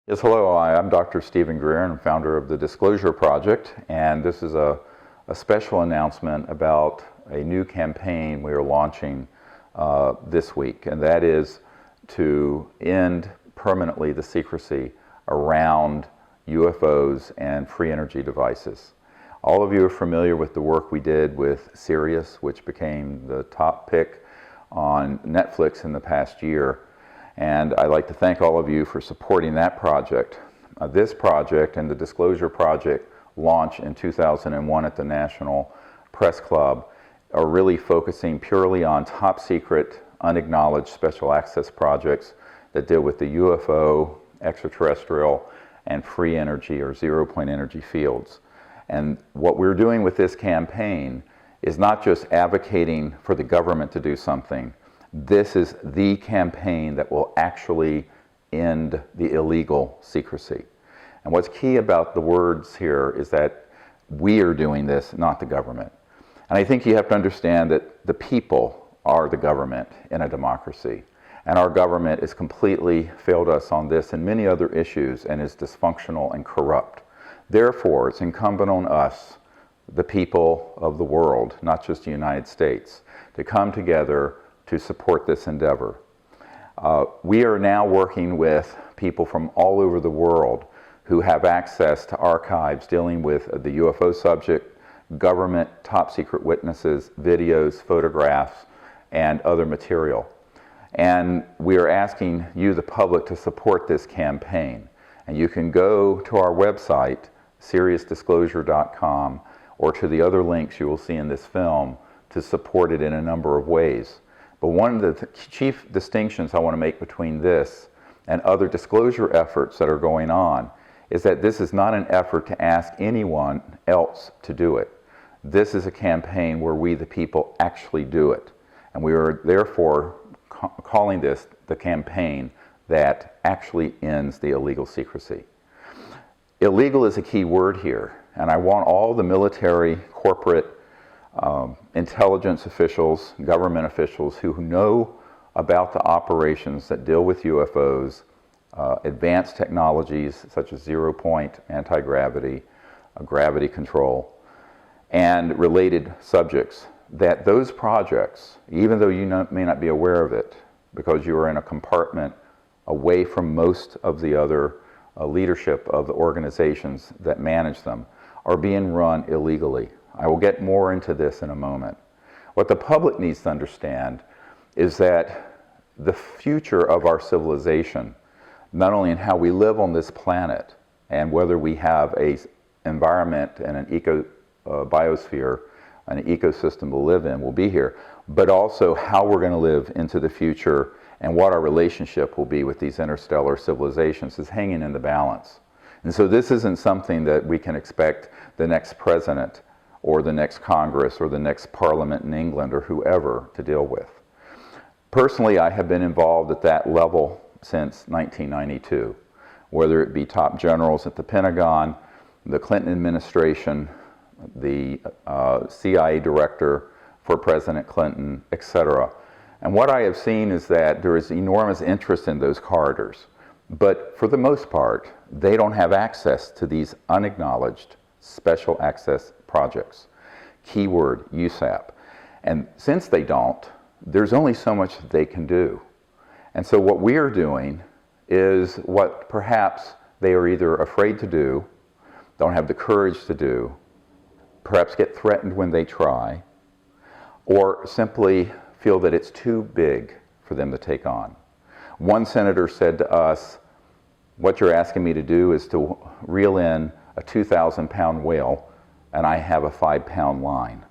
Yes, hello. I'm Dr. Stephen Greer, and I'm founder of the Disclosure Project, and this is a special announcement about a new campaign we are launching this week, and that is to end permanently the secrecy around UFOs and free energy devices. All of you are familiar with the work we did with Sirius, which became the top pick on Netflix in the past year. And I'd like to thank all of you for supporting that project. This project and the Disclosure Project launched in 2001 at the National Press Club are really focusing purely on top secret, unacknowledged special access projects that deal with the UFO, extraterrestrial, and free energy or zero-point energy fields. And what we're doing with this campaign is not just advocating for the government to do something. This is the campaign that will actually end the illegal secrecy. And what's key about the words here is that we are doing this, not the government. And I think you have to understand that the people are the government in a democracy. And our government has completely failed us on this and many other issues and is dysfunctional and corrupt. Therefore, it's incumbent on us, the people of the world, not just the United States, to come together to support this endeavor. We are now working with people from all over the world who have access to archives dealing with the UFO subject, government, top secret witnesses, videos, photographs, and other material. And we are asking you, the public, to support this campaign. And you can go to our website, SiriusDisclosure.com, or to the other links you will see in this film to support it in a number of ways. But one of the chief distinctions I want to make between this and other disclosure efforts that are going on is that this is not an effort to ask anyone else to do it. This is a campaign where we, the people, actually do it. And we are therefore calling this the campaign that actually ends the illegal secrecy. Illegal is a key word here, and I want all the military, corporate, intelligence officials, government officials who know about the operations that deal with UFOs, advanced technologies such as zero-point anti-gravity, gravity control, and related subjects, that those projects, even though you may not be aware of it because you are in a compartment away from most of the other leadership of the organizations that manage them, are being run illegally. I will get more into this in a moment. What the public needs to understand is that the future of our civilization, not only in how we live on this planet and whether we have an environment and an biosphere, an ecosystem to live in will be here, but also how we're going to live into the future and what our relationship will be with these interstellar civilizations is hanging in the balance. And so this isn't something that we can expect the next president or the next Congress or the next Parliament in England or whoever to deal with. Personally, I have been involved at that level since 1992, whether it be top generals at the Pentagon, the Clinton administration, the CIA director for President Clinton, etc. And what I have seen is that there is enormous interest in those corridors, but for the most part, they don't have access to these unacknowledged special access projects. Keyword, USAP. And since they don't, there's only so much that they can do. And so what we are doing is what perhaps they are either afraid to do, don't have the courage to do, perhaps get threatened when they try, or simply feel that it's too big for them to take on. One senator said to us, what you're asking me to do is to reel in a 2,000-pound whale and I have a 5-pound line.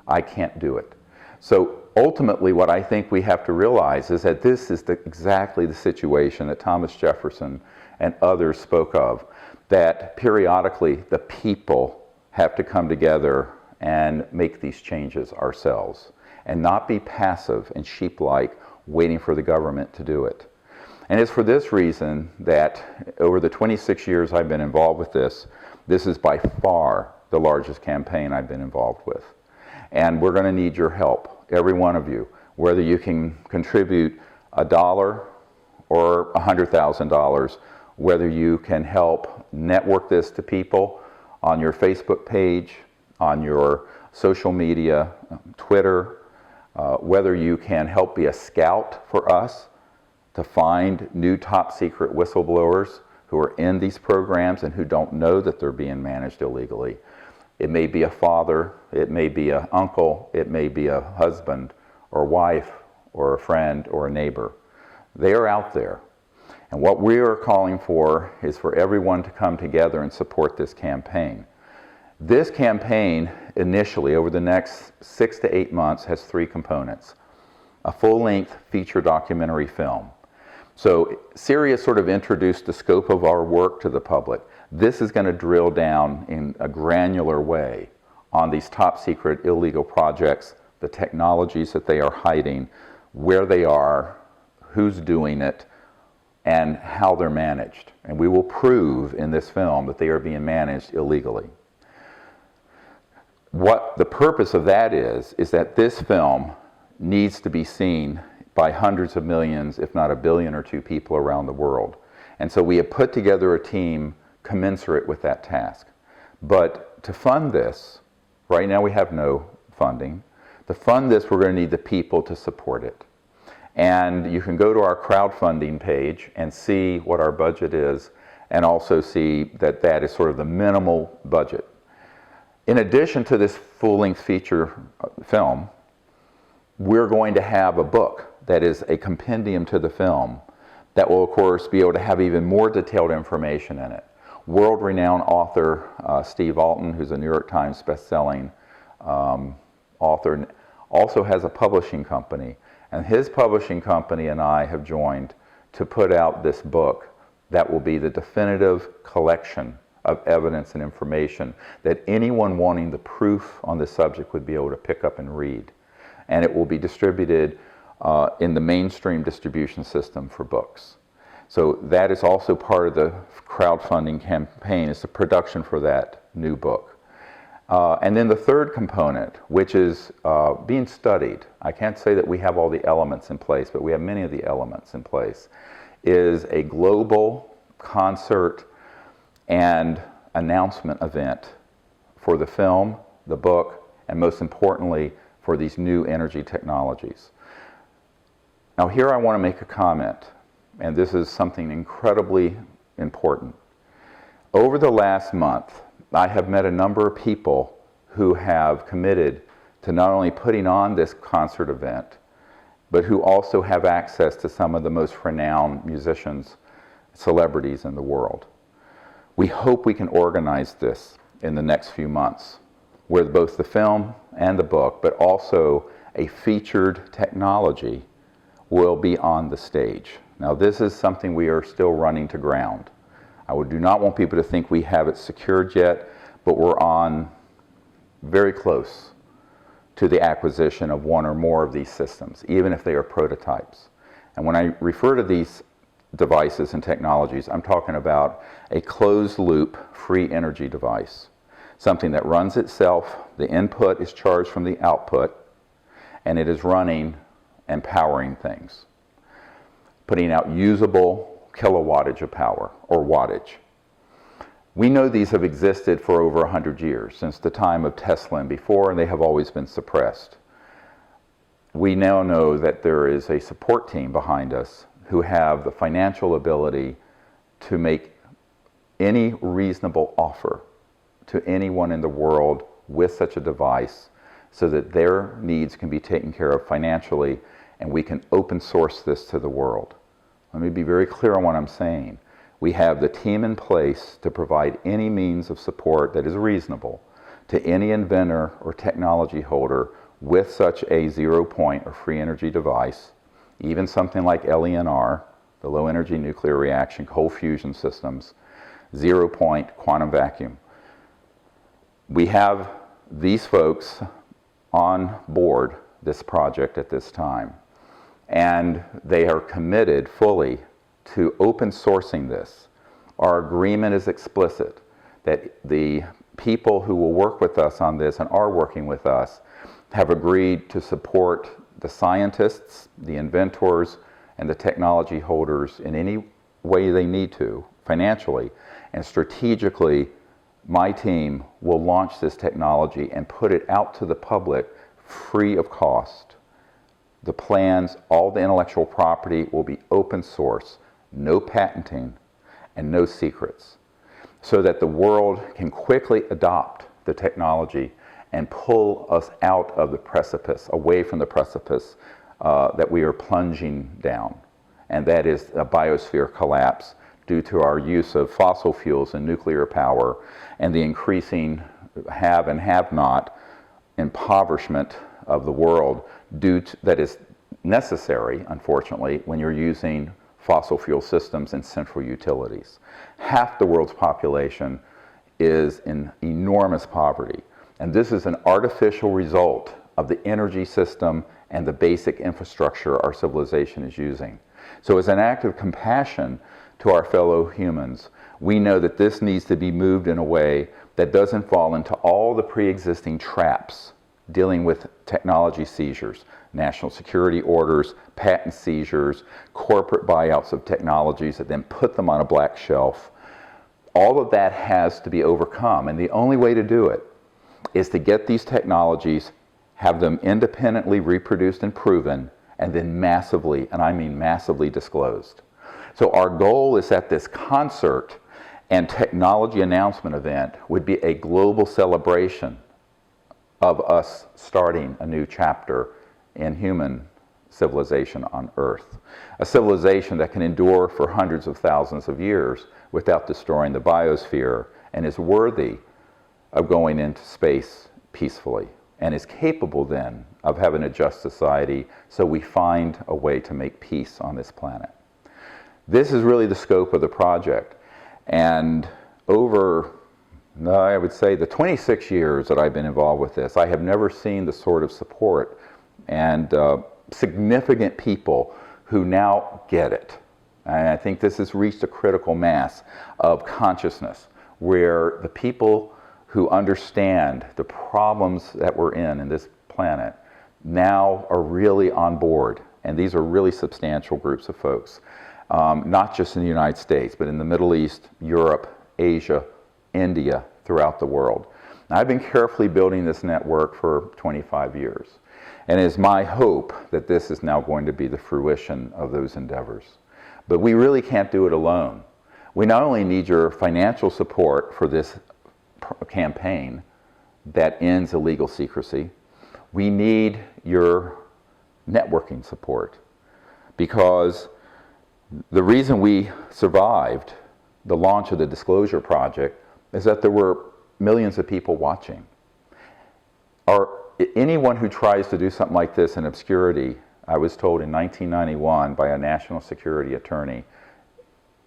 I can't do it. So ultimately what I think we have to realize is that this is exactly the situation that Thomas Jefferson and others spoke of, that periodically the people have to come together and make these changes ourselves and not be passive and sheep-like waiting for the government to do it. And it's for this reason that over the 26 years I've been involved with this, this is by far the largest campaign I've been involved with. And we're going to need your help, every one of you, whether you can contribute $1 or $100,000 whether you can help network this to people on your Facebook page, on your social media, Twitter, whether you can help be a scout for us to find new top secret whistleblowers who are in these programs and who don't know that they're being managed illegally. It may be a father, it may be an uncle, it may be a husband or wife or a friend or a neighbor. They are out there. And what we are calling for is for everyone to come together and support this campaign. This campaign, initially, over the next 6 to 8 months, has 3 components. A full-length feature documentary film. So Sirius sort of introduced the scope of our work to the public. This is going to drill down in a granular way on these top secret illegal projects, the technologies that they are hiding, where they are, who's doing it, and how they're managed. And we will prove in this film that they are being managed illegally. What the purpose of that is that this film needs to be seen by hundreds of millions, if not 1 billion or 2 people around the world. And so we have put together a team commensurate with that task. But to fund this, right now we have no funding. To fund this, we're going to need the people to support it. And you can go to our crowdfunding page and see what our budget is, and also see that that is sort of the minimal budget. In addition to this full-length feature film, we're going to have a book that is a compendium to the film that will, of course, be able to have even more detailed information in it. World-renowned author Steve Alton, who's a New York Times best-selling author, also has a publishing company. And his publishing company and I have joined to put out this book that will be the definitive collection of evidence and information that anyone wanting the proof on this subject would be able to pick up and read. And it will be distributed in the mainstream distribution system for books. So that is also part of the crowdfunding campaign, is the production for that new book. And then the third component, which is being studied, I can't say that we have all the elements in place, but we have many of the elements in place, is a global concert and announcement event for the film, the book, and most importantly, for these new energy technologies. Now here I want to make a comment, and this is something incredibly important. Over the last month, I have met a number of people who have committed to not only putting on this concert event, but who also have access to some of the most renowned musicians, celebrities in the world. We hope we can organize this in the next few months, where both the film and the book, but also a featured technology, will be on the stage. Now this is something we are still running to ground. I do not want people to think we have it secured yet, but we're on very close to the acquisition of one or more of these systems, even if they are prototypes. And when I refer to these devices and technologies, I'm talking about a closed-loop free energy device, something that runs itself, the input is charged from the output, and it is running and powering things, putting out usable kilowattage of power, or wattage. We know these have existed for over 100 years, since the time of Tesla and before, and they have always been suppressed. We now know that there is a support team behind us who have the financial ability to make any reasonable offer to anyone in the world with such a device so that their needs can be taken care of financially, and we can open source this to the world. Let me be very clear on what I'm saying. We have the team in place to provide any means of support that is reasonable to any inventor or technology holder with such a zero-point or free energy device, even something like LENR, the low energy nuclear reaction, cold fusion systems, zero-point quantum vacuum. We have these folks on board this project at this time, and they are committed fully to open sourcing this. Our agreement is explicit that the people who will work with us on this and are working with us have agreed to support the scientists, the inventors, and the technology holders in any way they need to, financially, and strategically, my team will launch this technology and put it out to the public free of cost. The plans, all the intellectual property will be open source, no patenting, and no secrets, so that the world can quickly adopt the technology and pull us out of the precipice, away from the precipice that we are plunging down. And that is a biosphere collapse due to our use of fossil fuels and nuclear power and the increasing have and have not impoverishment of the world that is necessary, unfortunately, when you're using fossil fuel systems and central utilities. Half the world's population is in enormous poverty. And this is an artificial result of the energy system and the basic infrastructure our civilization is using. So as an act of compassion to our fellow humans, we know that this needs to be moved in a way that doesn't fall into all the pre-existing traps dealing with technology seizures, national security orders, patent seizures, corporate buyouts of technologies that then put them on a black shelf. All of that has to be overcome, and the only way to do it is to get these technologies, have them independently reproduced and proven, and then massively, and I mean massively, disclosed. So our goal is that this concert and technology announcement event would be a global celebration of us starting a new chapter in human civilization on Earth. A civilization that can endure for hundreds of thousands of years without destroying the biosphere and is worthy of going into space peacefully and is capable then of having a just society, so we find a way to make peace on this planet. This is really the scope of the project. And over, I would say, the 26 years that I've been involved with this, I have never seen the sort of support and significant people who now get it. And I think this has reached a critical mass of consciousness where the people who understand the problems that we're in this planet now are really on board. And these are really substantial groups of folks, not just in the United States, but in the Middle East, Europe, Asia, India, throughout the world. Now, I've been carefully building this network for 25 years. And it is my hope that this is now going to be the fruition of those endeavors. But we really can't do it alone. We not only need your financial support for this campaign that ends illegal secrecy, we need your networking support. Because the reason we survived the launch of the Disclosure Project is that there were millions of people watching. Anyone who tries to do something like this in obscurity, I was told in 1991 by a national security attorney,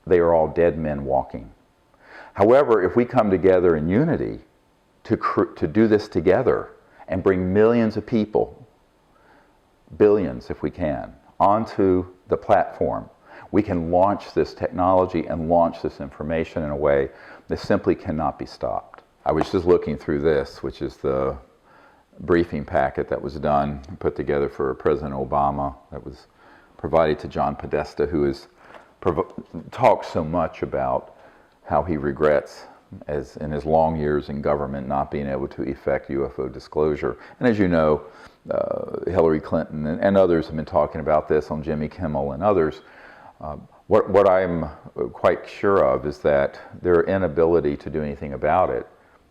they are all dead men walking. However, if we come together in unity to do this together and bring millions of people, billions if we can, onto the platform, we can launch this technology and launch this information in a way that simply cannot be stopped. I was just looking through this, which is the briefing packet that was done, put together for President Obama, that was provided to John Podesta, who has talked so much about how he regrets, as in his long years in government, not being able to effect UFO disclosure. And as you know, Hillary Clinton and others have been talking about this on Jimmy Kimmel and others. What I'm quite sure of is that their inability to do anything about it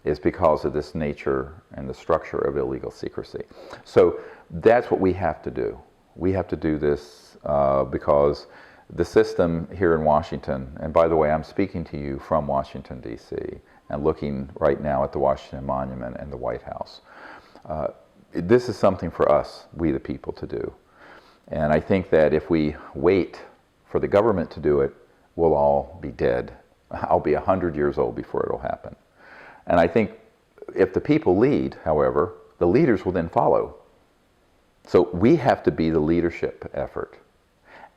is because of this nature and the structure of illegal secrecy. So that's what we have to do. We have to do this because the system here in Washington, and by the way, I'm speaking to you from Washington, D.C., and looking right now at the Washington Monument and the White House. This is something for us, we the people, to do. And I think that if we wait for the government to do it, we'll all be dead. I'll be 100 years old before it'll happen. And I think if the people lead, however, the leaders will then follow. So we have to be the leadership effort.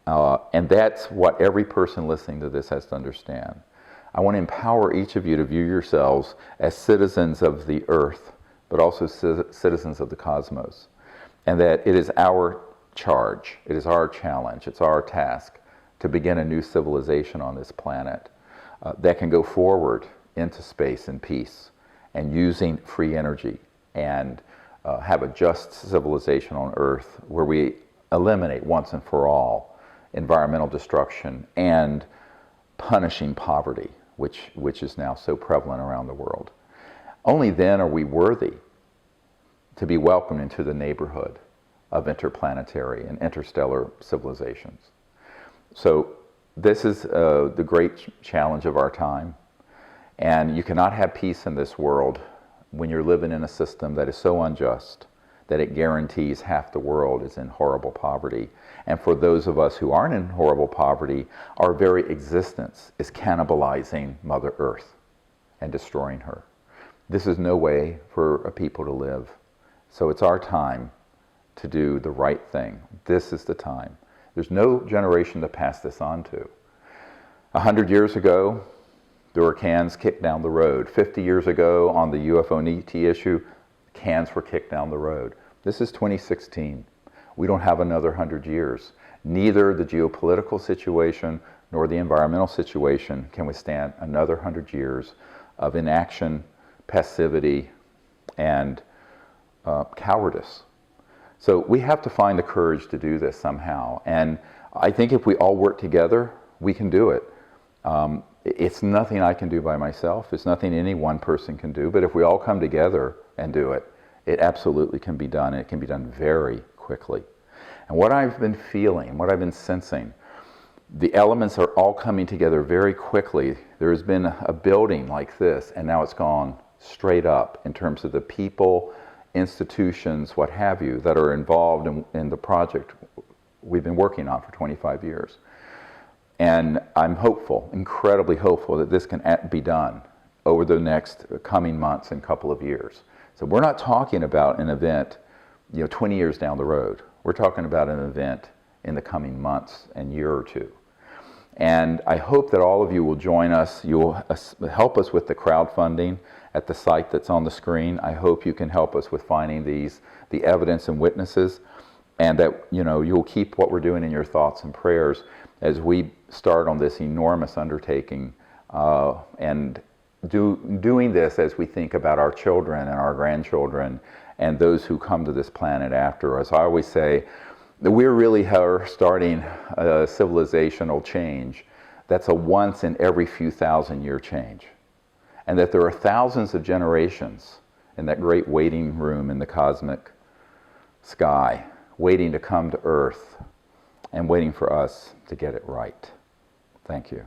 And that's what every person listening to this has to understand. I want to empower each of you to view yourselves as citizens of the earth, but also citizens of the cosmos. And that it is our charge, it is our challenge, it's our task to begin a new civilization on this planet that can go forward into space in peace and using free energy and have a just civilization on Earth where we eliminate once and for all environmental destruction and punishing poverty, which is now so prevalent around the world. Only then are we worthy to be welcomed into the neighborhood of interplanetary and interstellar civilizations. So this is the great challenge of our time. And you cannot have peace in this world when you're living in a system that is so unjust that it guarantees half the world is in horrible poverty. And for those of us who aren't in horrible poverty, our very existence is cannibalizing Mother Earth and destroying her. This is no way for a people to live. So it's our time to do the right thing. This is the time. There's no generation to pass this on to. 100 years ago, there were cans kicked down the road. 50 years ago, on the UFO and ET issue, cans were kicked down the road. This is 2016. We don't have another 100 years. Neither the geopolitical situation nor the environmental situation can withstand another 100 years of inaction, passivity, and cowardice. So we have to find the courage to do this somehow. And I think if we all work together, we can do it. It's nothing I can do by myself. It's nothing any one person can do. But if we all come together and do it, it absolutely can be done, and it can be done very quickly. And what I've been feeling, what I've been sensing, the elements are all coming together very quickly. There has been a building like this, and now it's gone straight up in terms of the people, institutions, what have you, that are involved in the project we've been working on for 25 years. And I'm hopeful, incredibly hopeful, that this can be done over the next coming months and couple of years. So we're not talking about an event, 20 years down the road. We're talking about an event in the coming months and year or two. And I hope that all of you will join us. You will help us with the crowdfunding at the site that's on the screen. I hope you can help us with finding the evidence and witnesses, and that you'll keep what we're doing in your thoughts and prayers as we start on this enormous undertaking, and doing this as we think about our children and our grandchildren and those who come to this planet after us. I always say that we're really starting a civilizational change that's a once in every few thousand year change. And that there are thousands of generations in that great waiting room in the cosmic sky, waiting to come to Earth and waiting for us to get it right. Thank you.